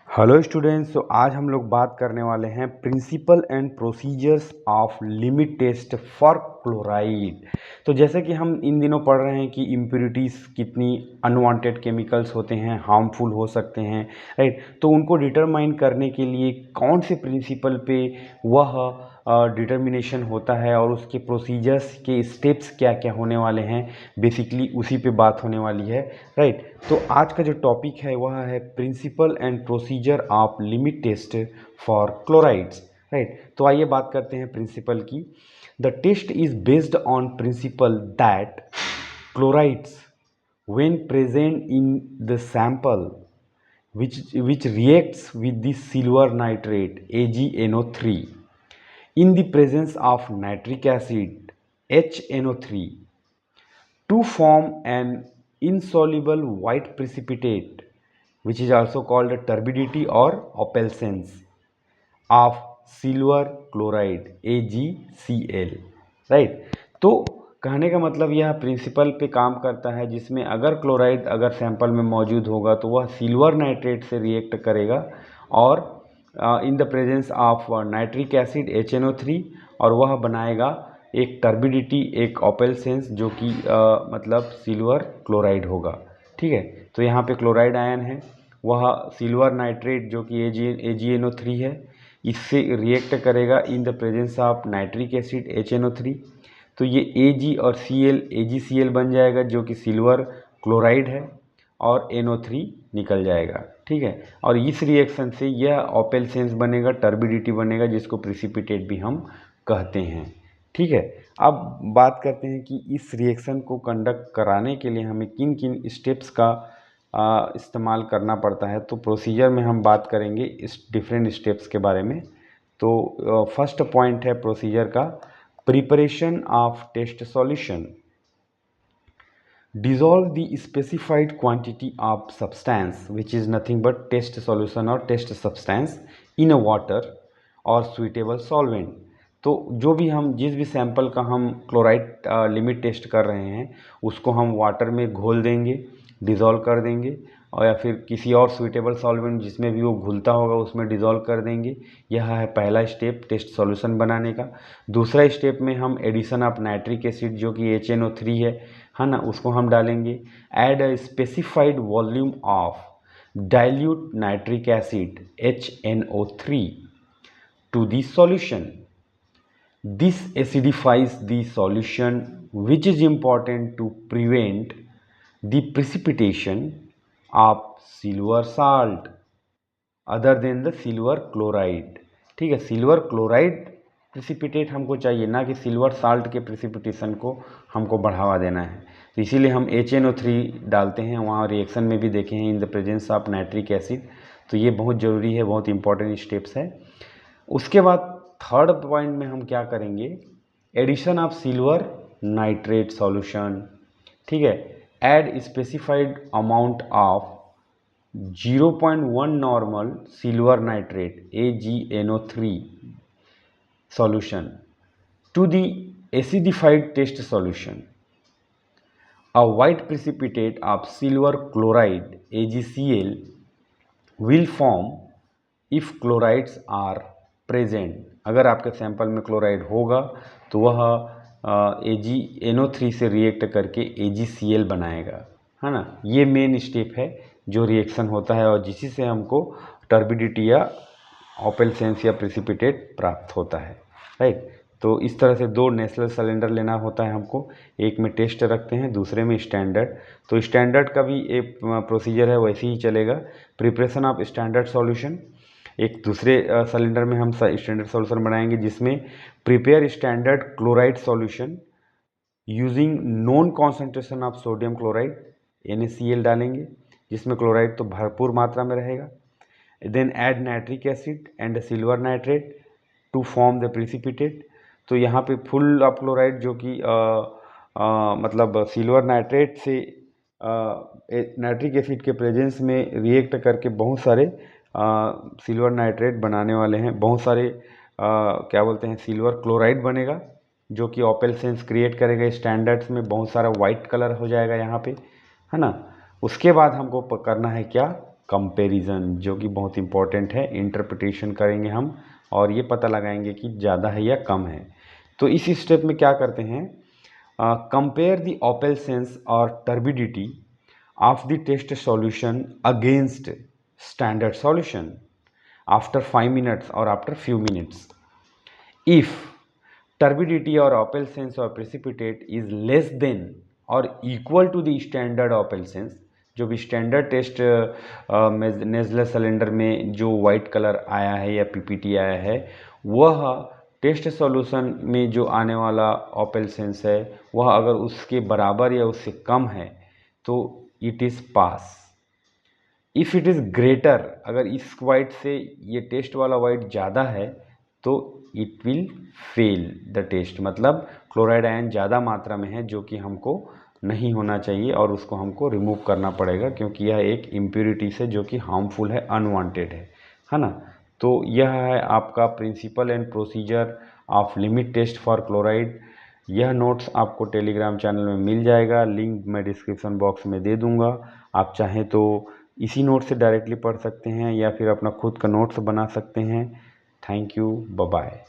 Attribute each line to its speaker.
Speaker 1: Hello students. तो आज हम लोग बात करने वाले हैं principle and procedures of limit test for chloride. तो जैसे कि हम इन दिनों पढ़ रहे हैं कि इम्प्योरिटीज़ कितनी अनवांटेड केमिकल्स होते हैं, हार्मफुल हो सकते हैं, राइट। तो उनको डिटरमाइन करने के लिए कौन से प्रिंसिपल पे वह डिटर्मिनेशन होता है और उसके प्रोसीजर्स के स्टेप्स क्या क्या होने वाले हैं, बेसिकली उसी पे बात होने वाली है, राइट। तो आज का जो टॉपिक है वह है principle and procedure of limit test for chlorides, right. तो आइए बात करते हैं प्रिंसिपल की। The test is based on principle that chlorides when present in the sample which reacts with the silver nitrate AgNO3 in the presence of nitric acid HNO3 to form an insoluble white precipitate which is also called a turbidity or opalescence of silver chloride AgCl, right. तो कहने का मतलब यह principal पे काम करता है जिसमें अगर क्लोराइड अगर सैंपल में मौजूद होगा तो वह सिल्वर नाइट्रेट से रिएक्ट करेगा और in the presence of nitric acid HNO3 और वह बनाएगा एक टर्बिडिटी, एक ऑपेलसेंस जो कि मतलब सिल्वर क्लोराइड होगा, ठीक है। तो यहाँ पे क्लोराइड आयन है, वह सिल्वर नाइट्रेट जो कि AgNO3 है, इससे रिएक्ट करेगा in the presence of nitric acid HNO3। तो ये Ag और Cl AgCl बन जाएगा जो कि सिल्वर क्लोराइड है और NO3 निकल जाएगा, ठीक है। और इस रिएक्शन से यह ऑपेलसेंस बनेगा, टर्बिडिटी बनेगा, जिसको प्रिसिपिटेट भी हम कहते हैं, ठीक है। अब बात करते हैं कि इस रिएक्शन को कंडक्ट कराने के लिए हमें किन किन स्टेप्स का इस्तेमाल करना पड़ता है। तो प्रोसीजर में हम बात करेंगे इस डिफरेंट स्टेप्स के बारे में। तो फर्स्ट पॉइंट है प्रोसीजर का, preparation of test solution. Dissolve the specified quantity of substance which is nothing but test solution or test substance in a water or suitable solvent। तो जो भी हम जिस भी सैंपल का हम क्लोराइड लिमिट टेस्ट कर रहे हैं उसको हम वाटर में घोल देंगे, डिज़ोल्व कर देंगे, और या फिर किसी और सुइटेबल सॉल्वेंट जिसमें भी वो घुलता होगा उसमें डिज़ोल्व कर देंगे। यह है पहला स्टेप टेस्ट सॉल्यूशन बनाने का। दूसरा स्टेप में हम एडिशन ऑफ नाइट्रिक एसिड जो कि HNO3 है ना, उसको हम डालेंगे। Add a specified volume of dilute nitric acid HNO3 to the solution. This acidifies the solution which is important to prevent the precipitation of silver salt other than the silver chloride, ठीक है। Silver chloride precipitate हमको चाहिए, ना कि silver salt के precipitation को हमको बढ़ावा देना है। तो इसीलिए हम HNO3 डालते हैं। वहाँ रिएक्शन में भी देखे हैं in the presence of nitric acid. तो ये बहुत ज़रूरी है, बहुत इंपॉर्टेंट स्टेप्स है। उसके बाद थर्ड पॉइंट में हम क्या करेंगे, addition of silver nitrate solution, ठीक है। Add specified amount of 0.1 normal silver nitrate AgNO3 solution to the acidified test solution. A white precipitate of silver chloride AgCl will form if chlorides are present। अगर आपके sample में chloride होगा तो वह AgNO3 से react करके AgCl बनाएगा, है ना। ये मेन स्टेप है जो रिएक्शन होता है और जिसी से हमको टर्बिडिटी या ऑपेलसेंस या प्रिसिपिटेट प्राप्त होता है, राइट। तो इस तरह से दो नेचुरल सिलेंडर लेना होता है हमको, एक में टेस्ट रखते हैं, दूसरे में स्टैंडर्ड। तो स्टैंडर्ड का भी एक प्रोसीजर है, वैसे ही चलेगा। प्रिपरेशन ऑफ स्टैंडर्ड सॉल्यूशन, एक दूसरे सिलेंडर में हम स्टैंडर्ड सॉल्यूशन बनाएंगे जिसमें prepare standard chloride solution using known concentration of sodium chloride NaCl डालेंगे, जिसमें क्लोराइड तो भरपूर मात्रा में रहेगा। Then add nitric acid and silver nitrate to form the precipitate. तो यहाँ पे फुल ऑफ क्लोराइड जो कि मतलब सिल्वर नाइट्रेट से नाइट्रिक एसिड के प्रेजेंस में रिएक्ट करके बहुत सारे सिल्वर नाइट्रेट बनाने वाले हैं, बहुत सारे क्या बोलते हैं सिल्वर क्लोराइड बनेगा जो कि ऑपेलसेंस क्रिएट करेगा। स्टैंडर्ड्स में बहुत सारा वाइट कलर हो जाएगा यहाँ पे, है ना। उसके बाद हमको करना है क्या, कंपैरिजन, जो कि बहुत इंपॉर्टेंट है। इंटरप्रिटेशन करेंगे हम और ये पता लगाएंगे कि ज़्यादा है या कम है। तो इस स्टेप में क्या करते हैं, कंपेयर द ओपेल सेंस और turbidity of the test solution against standard solution after 5 minutes और after few minutes. If turbidity or opal sense or precipitate is less than or equal to the standard opal sense, जो भी standard test नेजलर cylinder में जो white colour आया है या PPT आया है, वह टेस्ट सॉल्यूशन में जो आने वाला ओपेल सेंस है वह अगर उसके बराबर या उससे कम है तो it is pass. If it is greater, अगर इस वाइट से ये टेस्ट वाला वाइट ज़्यादा है तो it will fail the test, मतलब क्लोराइड आयन ज़्यादा मात्रा में है जो कि हमको नहीं होना चाहिए और उसको हमको रिमूव करना पड़ेगा, क्योंकि यह एक इम्प्योरिटी से जो कि हार्मफुल है, अनवांटेड है ना। तो यह है आपका principle and procedure of limit test for chloride. यह नोट्स आपको टेलीग्राम चैनल में मिल जाएगा, लिंक मैं डिस्क्रिप्शन बॉक्स में दे दूंगा। आप चाहें तो इसी नोट से डायरेक्टली पढ़ सकते हैं या फिर अपना खुद का नोट्स बना सकते हैं। Thank you, bye bye.